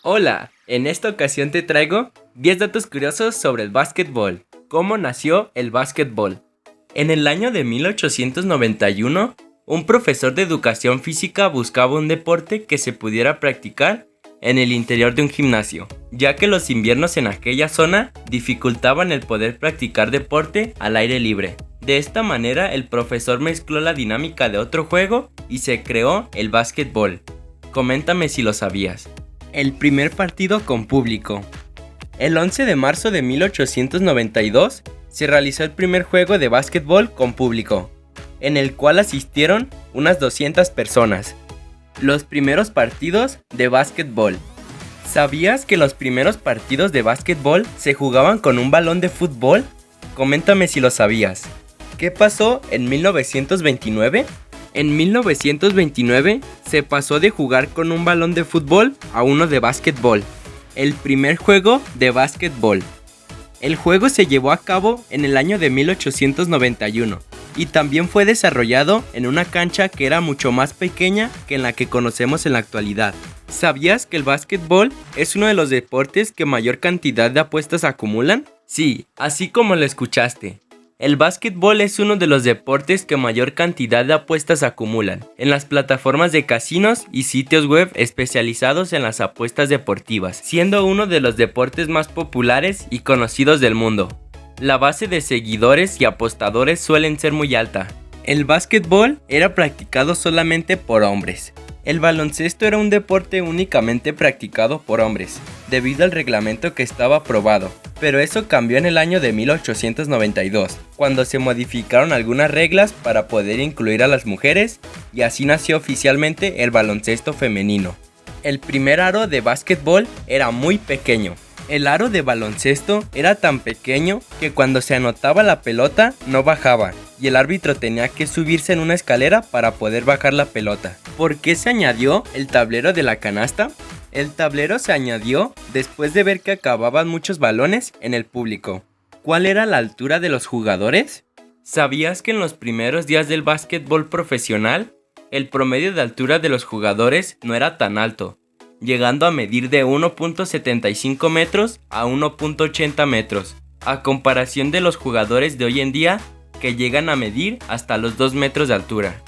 Hola, en esta ocasión te traigo 10 datos curiosos sobre el básquetbol. ¿Cómo nació el básquetbol? En el año de 1891, un profesor de educación física buscaba un deporte que se pudiera practicar en el interior de un gimnasio, ya que los inviernos en aquella zona dificultaban el poder practicar deporte al aire libre. De esta manera, el profesor mezcló la dinámica de otro juego y se creó el básquetbol. Coméntame si lo sabías. El primer partido con público. El 11 de marzo de 1892 se realizó el primer juego de básquetbol con público, en el cual asistieron unas 200 personas. Los primeros partidos de básquetbol. ¿Sabías que los primeros partidos de básquetbol se jugaban con un balón de fútbol? Coméntame si lo sabías. ¿Qué pasó en 1929? En 1929 se pasó de jugar con un balón de fútbol a uno de básquetbol. El primer juego de básquetbol. El juego se llevó a cabo en el año de 1891 y también fue desarrollado en una cancha que era mucho más pequeña que en la que conocemos en la actualidad. ¿Sabías que el básquetbol es uno de los deportes que mayor cantidad de apuestas acumulan? Sí, así como lo escuchaste. El básquetbol es uno de los deportes que mayor cantidad de apuestas acumulan en las plataformas de casinos y sitios web especializados en las apuestas deportivas, siendo uno de los deportes más populares y conocidos del mundo. La base de seguidores y apostadores suelen ser muy alta. El básquetbol era practicado solamente por hombres. El baloncesto era un deporte únicamente practicado por hombres, debido al reglamento que estaba aprobado, pero eso cambió en el año de 1892, cuando se modificaron algunas reglas para poder incluir a las mujeres, y así nació oficialmente el baloncesto femenino. El primer aro de básquetbol era muy pequeño. El aro de baloncesto era tan pequeño que cuando se anotaba la pelota no bajaba y el árbitro tenía que subirse en una escalera para poder bajar la pelota. ¿Por qué se añadió el tablero de la canasta? El tablero se añadió después de ver que acababan muchos balones en el público. ¿Cuál era la altura de los jugadores? ¿Sabías que en los primeros días del básquetbol profesional, el promedio de altura de los jugadores no era tan alto, llegando a medir de 1.75 metros a 1.80 metros, a comparación de los jugadores de hoy en día que llegan a medir hasta los 2 metros de altura?